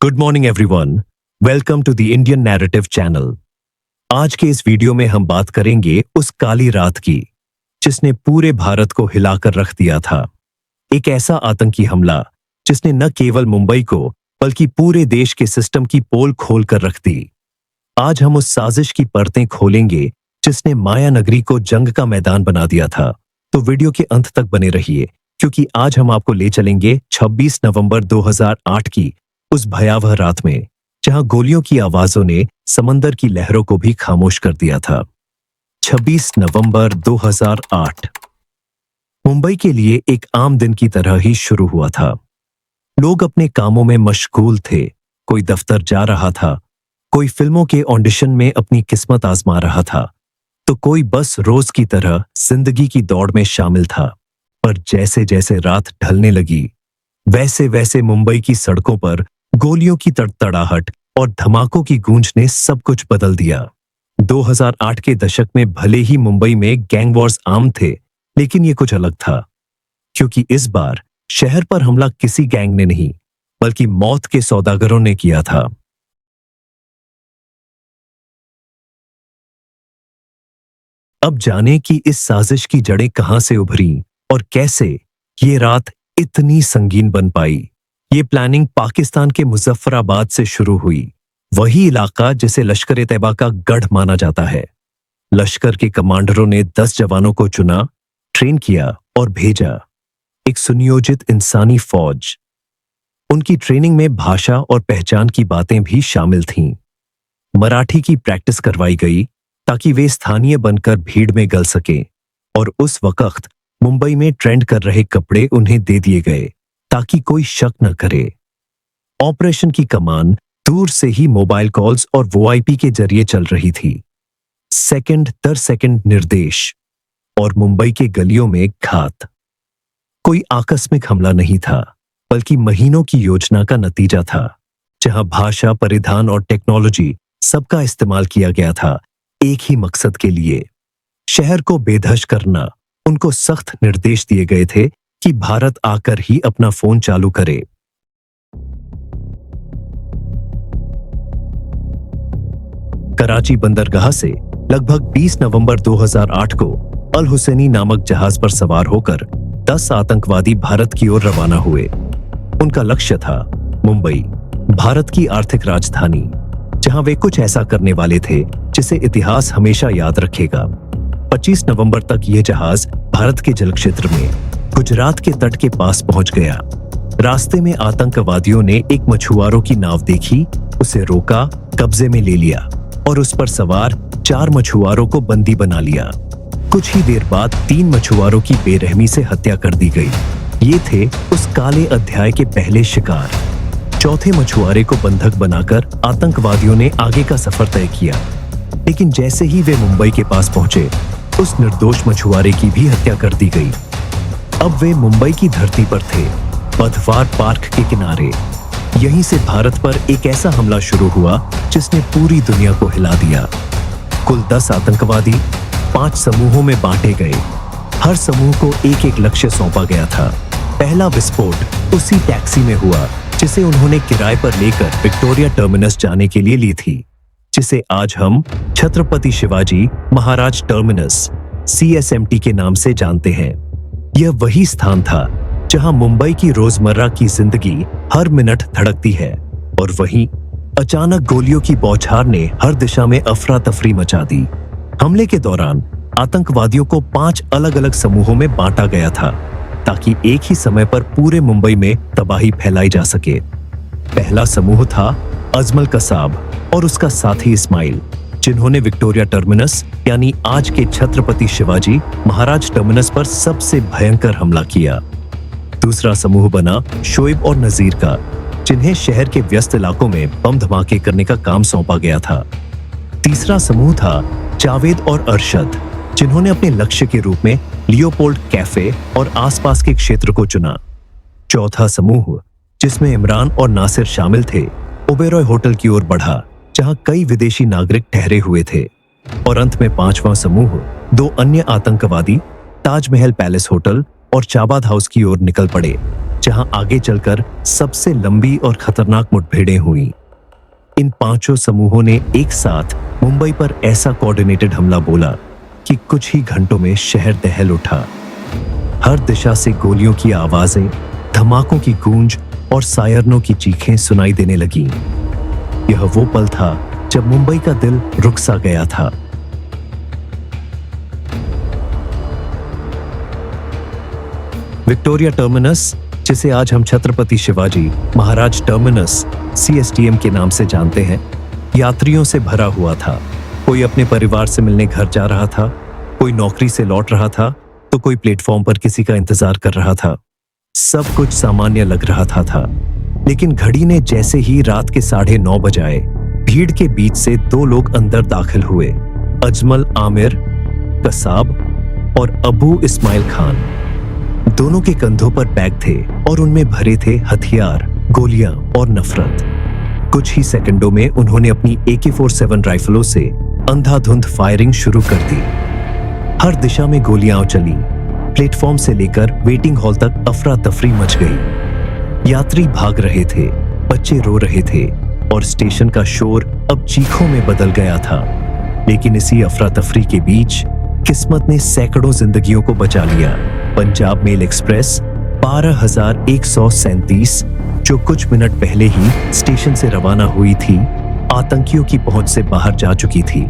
Good morning everyone. Welcome to the Indian narrative channel. आज के इस वीडियो में हम बात करेंगे उस काली रात की जिसने पूरे भारत को हिलाकर रख दिया था। एक ऐसा आतंकी हमला जिसने न केवल मुंबई को बल्कि पूरे देश के सिस्टम की पोल खोल कर रख दी। आज हम उस साजिश की परतें खोलेंगे जिसने माया नगरी को जंग का मैदान बना दिया था। तो वीडियो के अंत तक बने रहिए, क्योंकि आज हम आपको ले चलेंगे 26 नवंबर 2008 की उस भयावह रात में, जहां गोलियों की आवाजों ने समंदर की लहरों को भी खामोश कर दिया था। 26 नवंबर 2008 मुंबई के लिए एक आम दिन की तरह ही शुरू हुआ था। लोग अपने कामों में मशगूल थे। कोई दफ्तर जा रहा था, कोई फिल्मों के ऑडिशन में अपनी किस्मत आजमा रहा था, तो कोई बस रोज की तरह जिंदगी की दौड़ में शामिल था। पर जैसे जैसे रात ढलने लगी, वैसे वैसे मुंबई की सड़कों पर गोलियों की तड़तड़ाहट और धमाकों की गूंज ने सब कुछ बदल दिया। 2008 के दशक में भले ही मुंबई में गैंग वॉर्स आम थे, लेकिन ये कुछ अलग था, क्योंकि इस बार शहर पर हमला किसी गैंग ने नहीं, बल्कि मौत के सौदागरों ने किया था। अब जाने कि इस साजिश की जड़ें कहां से उभरी और कैसे ये रात इतनी संगीन बन पाई। ये प्लानिंग पाकिस्तान के मुजफ्फराबाद से शुरू हुई, वही इलाका जिसे लश्कर-ए-तैयबा का गढ़ माना जाता है। लश्कर के कमांडरों ने 10 जवानों को चुना, ट्रेन किया और भेजा। एक सुनियोजित इंसानी फौज। उनकी ट्रेनिंग में भाषा और पहचान की बातें भी शामिल थीं। मराठी की प्रैक्टिस करवाई गई ताकि वे स्थानीय बनकर भीड़ में गल सकें, और उस वक्त मुंबई में ट्रेंड कर रहे कपड़े उन्हें दे दिए गए ताकि कोई शक न करे। ऑपरेशन की कमान दूर से ही मोबाइल कॉल्स और वीआईपी के जरिए चल रही थी। सेकंड दर सेकंड निर्देश, और मुंबई के गलियों में घात। कोई आकस्मिक हमला नहीं था, बल्कि महीनों की योजना का नतीजा था, जहां भाषा, परिधान और टेक्नोलॉजी सबका इस्तेमाल किया गया था एक ही मकसद के लिए, शहर को बेधश करना। उनको सख्त निर्देश दिए गए थे कि भारत आकर ही अपना फोन चालू करे। कराची बंदरगाह से लगभग 20 नवंबर 2008 को अल हुसैनी नामक जहाज पर सवार होकर 10 आतंकवादी भारत की ओर रवाना हुए। उनका लक्ष्य था मुंबई, भारत की आर्थिक राजधानी, जहां वे कुछ ऐसा करने वाले थे जिसे इतिहास हमेशा याद रखेगा। 25 नवंबर तक यह जहाज भारत के जल क्षेत्र में गुजरात के तट के पास पहुंच गया। रास्ते में आतंकवादियों ने एक मछुआरों की नाव देखी, उसे रोका, कब्जे में ले लिया और उस पर सवार 4 मछुआरों को बंदी बना लिया। कुछ ही देर बाद 3 मछुआरों की बेरहमी से हत्या कर दी गई। ये थे उस काले अध्याय के पहले शिकार। चौथे मछुआरे को बंधक बनाकर आतंकवादियों ने आगे का सफर तय किया, लेकिन जैसे ही वे मुंबई के पास पहुंचे, उस निर्दोष मछुआरे की भी हत्या कर दी गई। अब वे मुंबई की धरती पर थे, बधवार पार्क के किनारे। यहीं से भारत पर एक ऐसा हमला शुरू हुआ जिसने पूरी दुनिया को हिला दिया। कुल 10 आतंकवादी 5 समूहों में बांटे गए। हर समूह को एक एक लक्ष्य सौंपा गया था। पहला विस्फोट उसी टैक्सी में हुआ जिसे उन्होंने किराए पर लेकर विक्टोरिया टर्मिनस जाने के लिए ली थी, जिसे आज हम छत्रपति शिवाजी महाराज टर्मिनस CSMT के नाम से जानते हैं। यह वही स्थान था जहां मुंबई की रोजमर्रा की जिंदगी हर मिनट धड़कती है, और वहीं अचानक गोलियों की बौछार ने हर दिशा में अफरा तफरी मचा दी। हमले के दौरान आतंकवादियों को 5 अलग अलग समूहों में बांटा गया था, ताकि एक ही समय पर पूरे मुंबई में तबाही फैलाई जा सके। पहला समूह था अजमल कसाब और उसका साथी इस्माइल, जिन्होंने विक्टोरिया टर्मिनस यानी आज के छत्रपति शिवाजी महाराज टर्मिनस पर सबसे भयंकर हमला किया। दूसरा समूह बना शोएब और नजीर का, जिन्हें शहर के व्यस्त इलाकों में बम धमाके करने का काम सौंपा गया था। तीसरा समूह था जावेद और अरशद, जिन्होंने अपने लक्ष्य के रूप में लियोपोल्ड कैफे और आसपास के क्षेत्र को चुना। चौथा समूह, जिसमें इमरान और नासिर शामिल थे, ओबेरॉय होटल की ओर बढ़ा, जहां कई विदेशी नागरिक ठहरे हुए थे। और अंत में 5वां समूह 2 अन्य आतंकवादी ताजमहल पैलेस होटल और चाबाद हाउस की ओर निकल पड़े। जहां आगे चलकर सबसे लंबी और खतरनाक मुठभेड़ें हुई। इन पांचों समूहों ने एक साथ मुंबई पर ऐसा कोऑर्डिनेटेड हमला बोला कि कुछ ही घंटों में शहर दहल उठा। हर दिशा से गोलियों की आवाजें, धमाकों की गूंज और सायरनों की चीखें सुनाई देने लगीं। यह वो पल था जब मुंबई का दिल रुक सा गया था। विक्टोरिया टर्मिनस, जिसे आज हम छत्रपति शिवाजी महाराज टर्मिनस CSTM के नाम से जानते हैं, यात्रियों से भरा हुआ था। कोई अपने परिवार से मिलने घर जा रहा था, कोई नौकरी से लौट रहा था, तो कोई प्लेटफॉर्म पर किसी का इंतजार कर रहा था। सब कुछ सामान्य लग रहा था। लेकिन घड़ी ने जैसे ही रात के 9:30 बजाए, भीड़ के बीच से दो लोग अंदर दाखिल हुए। अजमल आमिर कसाब और अबू इस्माइल खान। दोनों के कंधों पर बैग थे और उनमें भरे थे हथियार, गोलियां और नफरत। कुछ ही सेकंडों में उन्होंने अपनी AK-47 राइफलों से अंधाधुंध फायरिंग शुरू कर दी। हर दिशा में गोलियां चली। प्लेटफॉर्म से लेकर वेटिंग हॉल तक अफरा तफरी मच गई। यात्री भाग रहे थे, बच्चे रो रहे थे और स्टेशन का शोर अब चीखों में बदल गया था। लेकिन इसी अफरा तफरी के बीच किस्मत ने सैकड़ों जिंदगियों को बचा लिया। पंजाब मेल एक्सप्रेस 12,137, जो कुछ मिनट पहले ही स्टेशन से रवाना हुई थी, आतंकियों की पहुंच से बाहर जा चुकी थी।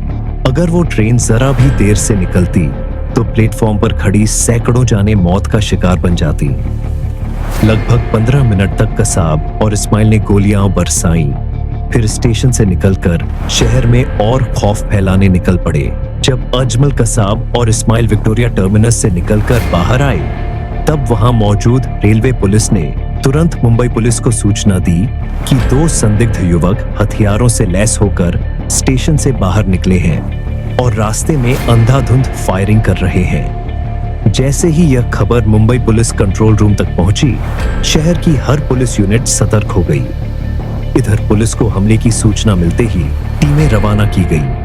अगर वो ट्रेन जरा भी देर से निकलती तो प्लेटफॉर्म पर खड़ी सैकड़ों जानें मौत का शिकार बन जाती। लगभग 15 मिनट तक कसाब और इस्माइल ने गोलियां बरसाईं, फिर स्टेशन से निकलकर शहर में और खौफ फैलाने निकल पड़े। जब अजमल कसाब और इस्माइल विक्टोरिया टर्मिनस से निकलकर बाहर आए, तब वहां मौजूद रेलवे पुलिस ने तुरंत मुंबई पुलिस को सूचना दी कि दो संदिग्ध युवक हथियारों से लैस होकर स्टेशन से बाहर निकले हैं और रास्ते में अंधाधुंध फायरिंग कर रहे हैं। जैसे ही यह खबर मुंबई पुलिस कंट्रोल रूम तक पहुंची, शहर की हर पुलिस यूनिट सतर्क हो गई। इधर पुलिस को हमले की सूचना मिलते ही टीमें रवाना की गई।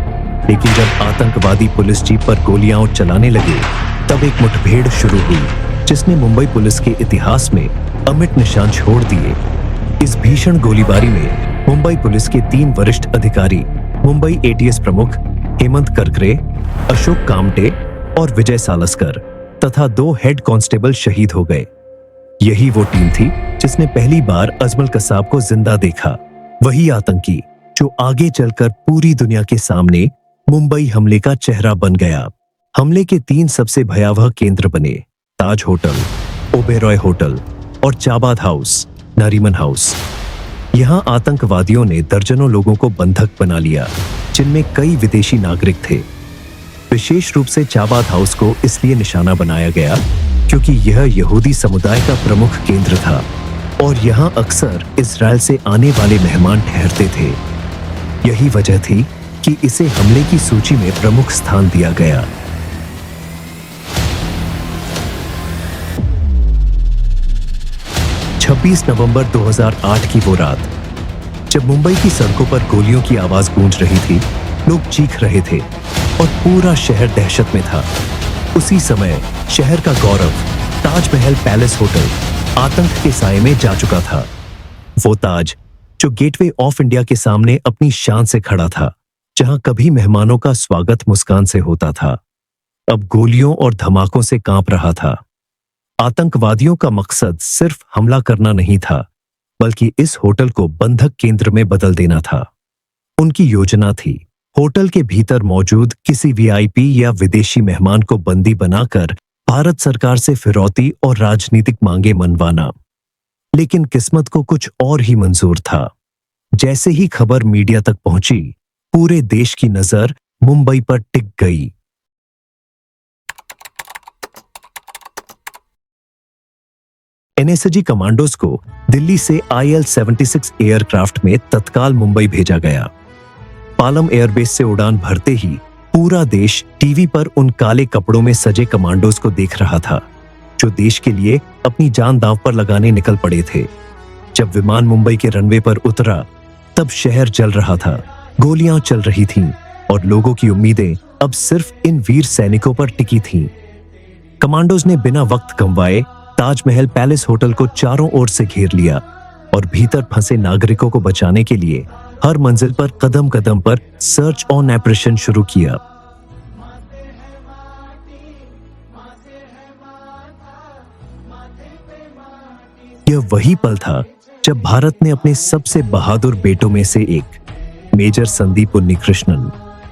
लेकिन जब आतंकवादी पुलिस जीप पर गोलियां चलाने लगे, तब एक मुठभेड़ शुरू हुई जिसने मुंबई पुलिस के इतिहास में अमिट निशान छोड़ दिए। इस भीषण गोलीबारी में मुंबई पुलिस के 3 वरिष्ठ अधिकारी, मुंबई ATS प्रमुख हेमंत करकरे, अशोक कामटे और विजय सालस्कर तथा 2 हेड कांस्टेबल शहीद हो गए। यही वो टीम थी जिसने पहली बार अजमल कसाब को जिंदा देखा। वही आतंकी जो आगे चलकर पूरी दुनिया के सामने मुंबई हमले का चेहरा बन गया। हमले के 3 सबसे भयावह केंद्र बने: ताज होटल, ओबेरॉय होटल और चाबाद हाउस, नरीमन हाउस। यहां आतंकवादियों ने दर्जनों लोगों को बंधक बना लिया, जिनमें कई विदेशी नागरिक थे। विशेष रूप से चाबाद हाउस को इसलिए निशाना बनाया गया क्योंकि यह यहूदी समुदाय का प्रमुख केंद्र था और यहां अक्सर इजराइल से आने वाले मेहमान ठहरते थे। यही वजह थी कि इसे हमले की सूची में प्रमुख स्थान दिया गया। नवंबर 2008 की वो रात, जब मुंबई की सड़कों पर गोलियों की आवाज गूंज रही थी, लोग चीख रहे थे और पूरा शहर दहशत में था। उसी समय शहर का गौरव, ताजमहल पैलेस होटल, आतंक के साए में जा चुका था। वो ताज जो गेटवे ऑफ इंडिया के सामने अपनी शान से खड़ा था, जहां कभी मेहमानों का स्वागत मुस्कान से होता था, अब गोलियों और धमाकों से कांप रहा था। आतंकवादियों का मकसद सिर्फ हमला करना नहीं था, बल्कि इस होटल को बंधक केंद्र में बदल देना था। उनकी योजना थी होटल के भीतर मौजूद किसी VIP या विदेशी मेहमान को बंदी बनाकर भारत सरकार से फिरौती और राजनीतिक मांगे मनवाना। लेकिन किस्मत को कुछ और ही मंजूर था। जैसे ही खबर मीडिया तक पहुंची, पूरे देश की नजर मुंबई पर टिक गई। NSG कमांडोज को दिल्ली से IL-76 एयरक्राफ्ट में तत्काल मुंबई भेजा गया। पालम एयरबेस से उड़ान भरते ही पूरा देश टीवी पर उन काले कपड़ों में सजे कमांडोज को देख रहा था, जो देश के लिए अपनी जान दांव पर लगाने निकल पड़े थे। जब विमान मुंबई के रनवे पर उतरा, तब शहर जल रहा था, गोलियां चल रही थीं और लोगों की उम्मीदें अब सिर्फ इन वीर सैनिकों पर टिकी थीं। कमांडोज ने बिना वक्त गंवाए ताजमहल पैलेस होटल को चारों ओर से घेर लिया और भीतर फंसे नागरिकों को बचाने के लिए हर मंजिल पर कदम कदम पर सर्च ऑन ऑपरेशन शुरू किया। यह वही पल था जब भारत ने अपने सबसे बहादुर बेटों में से एक मेजर संदीप उन्नीकृष्णन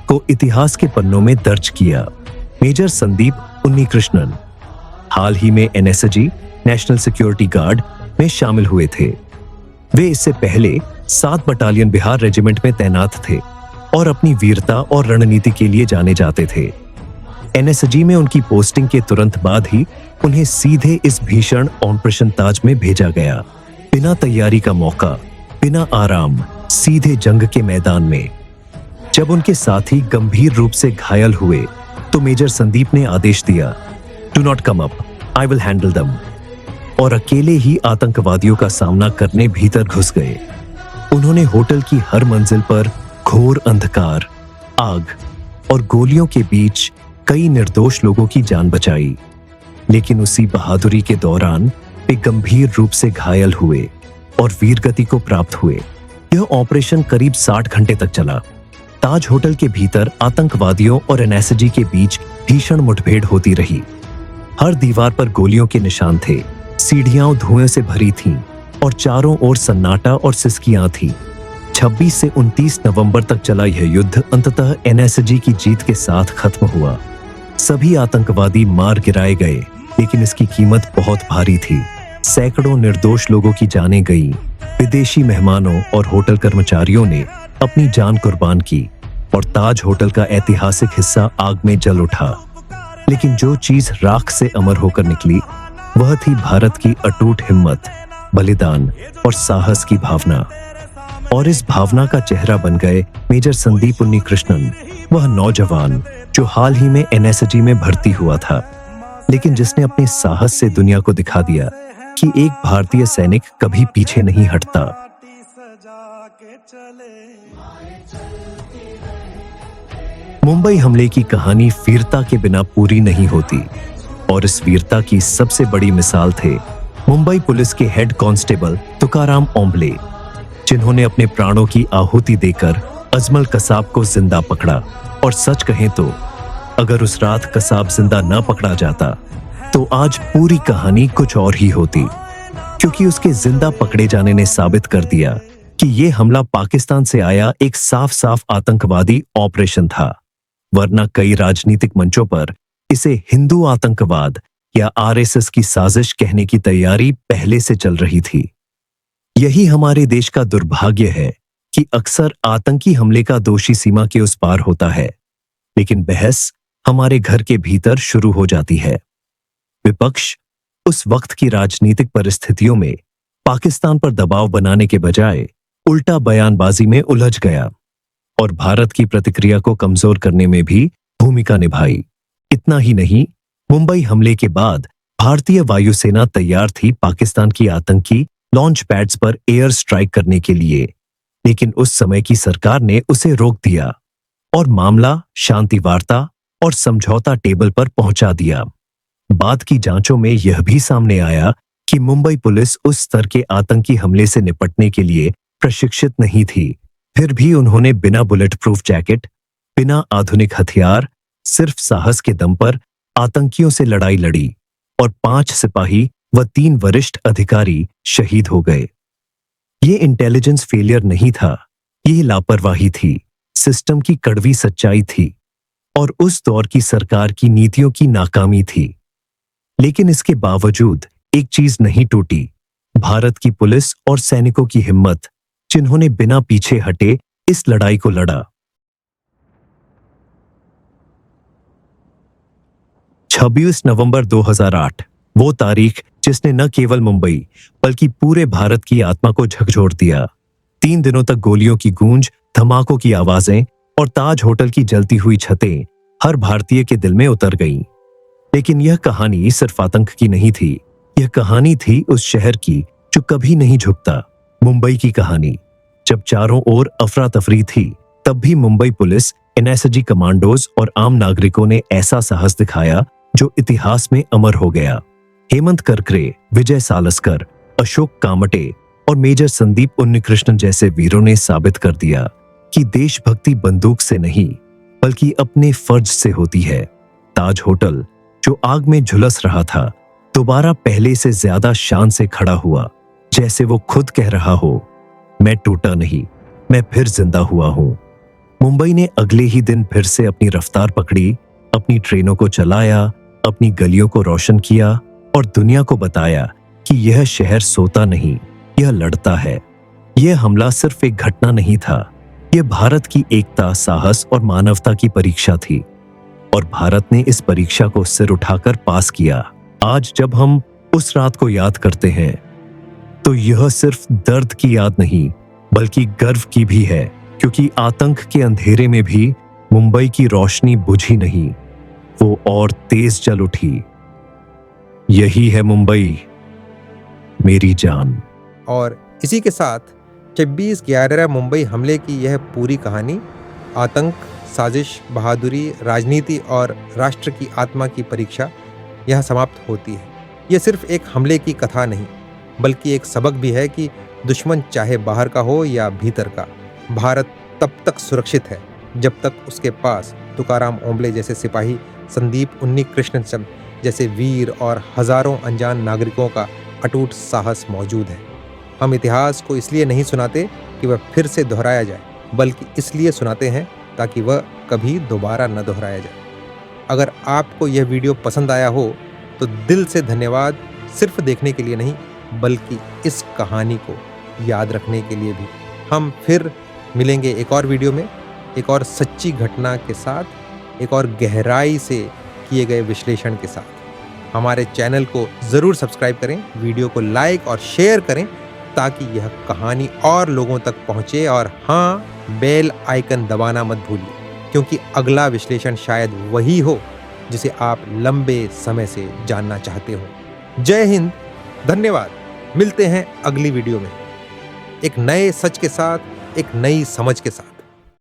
को इतिहास के पन्नों में दर्ज किया। मेजर संदीप उन्नीकृष्णन हाल ही में एनएसजी नेशनल सिक्योरिटी गार्ड में शामिल हुए थे। वे इससे पहले 7 बटालियन बिहार रेजिमेंट में तैनात थे और अपनी वीरता और रणनीति के लिए जाने जाते थे। एनएसजी में उनकी पोस्टिंग के तुरंत बाद ही उन्हें सीधे इस भीषण ऑपरेशन ताज में भेजा गया। बिना तैयारी का मौका, बिना आराम, सीधे जंग के मैदान में। जब उनके साथी गंभीर रूप से घायल हुए तो मेजर संदीप ने आदेश दिया, do not come up, I will handle them, और अकेले ही आतंकवादियों का सामना करने भीतर घुस गए। उन्होंने होटल की हर मंजिल पर घोर अंधकार, आग और गोलियों के बीच कई निर्दोष लोगों की जान बचाई। लेकिन उसी बहादुरी के दौरान वे गंभीर रूप से घायल हुए और वीरगति को प्राप्त हुए। यह ऑपरेशन करीब 60 घंटे तक चला। ताज होटल के भीतर आतंकवादियों और एनएसजी के बीच भीषण मुठभेड़ होती रही। हर दीवार पर गोलियों के निशान थे, सीढ़ियां धुएं से भरी थीं और चारों ओर सन्नाटा और सिसकियां थीं। 26 से 29 नवंबर तक चला यह युद्ध अंततः एनएसजी की जीत के साथ खत्म हुआ। सभी आतंकवादी मार गिराए गए, लेकिन इसकी कीमत बहुत भारी थी। सैकड़ों निर्दोष लोगों की जानें गईं। विदेशी मेहमानों और होटल कर्मचारियों ने अपनी जान कुर्बान की और ताज होटल का ऐतिहासिक हिस्सा आग में जल उठा। लेकिन जो चीज राख से अमर होकर निकली वह थी भारत की अटूट हिम्मत, बलिदान और साहस की भावना। और इस भावना का चेहरा बन गए मेजर संदीप उन्नीकृष्णन, वह नौजवान जो हाल ही में एनएसजी में भर्ती हुआ था, लेकिन जिसने अपने साहस से दुनिया को दिखा दिया कि एक भारतीय सैनिक कभी पीछे नहीं हटता। मुंबई हमले की कहानी वीरता के बिना पूरी नहीं होती और इस वीरता की सबसे बड़ी मिसाल थे मुंबई पुलिस के हेड कांस्टेबल तुकाराम ओंबले, जिन्होंने अपने प्राणों की आहुति देकर अजमल कसाब को जिंदा पकड़ा। और सच कहें तो अगर उस रात कसाब जिंदा न पकड़ा जाता तो आज पूरी कहानी कुछ और ही होती, क्योंकि उसके जिंदा पकड़े जाने ने साबित कर दिया कि यह हमला पाकिस्तान से आया एक साफ साफ आतंकवादी ऑपरेशन था, वरना कई राजनीतिक मंचों पर इसे हिंदू आतंकवाद या आरएसएस की साजिश कहने की तैयारी पहले से चल रही थी। यही हमारे देश का दुर्भाग्य है कि अक्सर आतंकी हमले का दोषी सीमा के उस पार होता है, लेकिन बहस हमारे घर के भीतर शुरू हो जाती है। विपक्ष उस वक्त की राजनीतिक परिस्थितियों में पाकिस्तान पर दबाव बनाने के बजाय उल्टा बयानबाजी में उलझ गया और भारत की प्रतिक्रिया को कमजोर करने में भी भूमिका निभाई। इतना ही नहीं, मुंबई हमले के बाद भारतीय वायुसेना तैयार थी पाकिस्तान की आतंकी लॉन्च पैड्स पर एयर स्ट्राइक करने के लिए, लेकिन उस समय की सरकार ने उसे रोक दिया और मामला शांति वार्ता और समझौता टेबल पर पहुंचा दिया। बाद की जांचों में यह भी सामने आया कि मुंबई पुलिस उस स्तर के आतंकी हमले से निपटने के लिए प्रशिक्षित नहीं थी। फिर भी उन्होंने बिना बुलेट प्रूफ जैकेट, बिना आधुनिक हथियार, सिर्फ साहस के दम पर आतंकियों से लड़ाई लड़ी और 5 सिपाही व 3 वरिष्ठ अधिकारी शहीद हो गए। ये इंटेलिजेंस फेलियर नहीं था, ये लापरवाही थी, सिस्टम की कड़वी सच्चाई थी और उस दौर की सरकार की नीतियों की नाकामी थी। लेकिन इसके बावजूद एक चीज नहीं टूटी, भारत की पुलिस और सैनिकों की हिम्मत, जिन्होंने बिना पीछे हटे इस लड़ाई को लड़ा। 26 नवंबर 2008 वो तारीख जिसने न केवल मुंबई बल्कि पूरे भारत की आत्मा को झकझोर दिया। 3 दिनों तक गोलियों की गूंज, धमाकों की आवाजें और ताज होटल की जलती हुई छतें हर भारतीय के दिल में उतर गईं। लेकिन यह कहानी सिर्फ आतंक की नहीं थी, यह कहानी थी उस शहर की जो कभी नहीं झुकता, मुंबई की कहानी। जब चारों ओर अफरा तफरी थी, तब भी मुंबई पुलिस, एनएसजी कमांडोज और आम नागरिकों ने ऐसा साहस दिखाया जो इतिहास में अमर हो गया। हेमंत करकरे, विजय सालस्कर, अशोक कामटे और मेजर संदीप उन्नीकृष्णन जैसे वीरों ने साबित कर दिया कि देशभक्ति बंदूक से नहीं बल्कि अपने फर्ज से होती है। ताज होटल, जो आग में झुलस रहा था, दोबारा पहले से ज्यादा शान से खड़ा हुआ, जैसे वो खुद कह रहा हो, मैं टूटा नहीं, मैं फिर जिंदा हुआ हूं। मुंबई ने अगले ही दिन फिर से अपनी रफ्तार पकड़ी, अपनी ट्रेनों को चलाया, अपनी गलियों को रोशन किया और दुनिया को बताया कि यह शहर सोता नहीं, यह लड़ता है। यह हमला सिर्फ एक घटना नहीं था, यह भारत की एकता, साहस और मानवता की परीक्षा थी और भारत ने इस परीक्षा को सिर उठाकर पास किया। आज जब हम उस रात को याद करते हैं तो यह सिर्फ दर्द की याद नहीं बल्कि गर्व की भी है, क्योंकि आतंक के अंधेरे में भी मुंबई की रोशनी बुझी नहीं, वो और तेज जल उठी। यही है मुंबई, मेरी जान। और इसी के साथ 26/11 मुंबई हमले की यह पूरी कहानी आतंक, साजिश, बहादुरी, राजनीति और राष्ट्र की आत्मा की परीक्षा यहाँ समाप्त होती है। यह सिर्फ एक हमले की कथा नहीं बल्कि एक सबक भी है कि दुश्मन चाहे बाहर का हो या भीतर का, भारत तब तक सुरक्षित है जब तक उसके पास तुकाराम ओंबले जैसे सिपाही, संदीप उन्नीकृष्णन जैसे वीर और हजारों अनजान नागरिकों का अटूट साहस मौजूद है। हम इतिहास को इसलिए नहीं सुनाते कि वह फिर से दोहराया जाए, बल्कि इसलिए सुनाते हैं ताकि वह कभी दोबारा न दोहराया जाए। अगर आपको यह वीडियो पसंद आया हो तो दिल से धन्यवाद, सिर्फ देखने के लिए नहीं बल्कि इस कहानी को याद रखने के लिए भी। हम फिर मिलेंगे एक और वीडियो में, एक और सच्ची घटना के साथ, एक और गहराई से किए गए विश्लेषण के साथ। हमारे चैनल को ज़रूर सब्सक्राइब करें, वीडियो को लाइक और शेयर करें ताकि यह कहानी और लोगों तक पहुंचे। और हाँ, बेल आइकन दबाना मत भूलिए, क्योंकि अगला विश्लेषण शायद वही हो जिसे आप लंबे समय से जानना चाहते हो। जय हिंद, धन्यवाद। मिलते हैं अगली वीडियो में एक नए सच के साथ, एक नई समझ के साथ।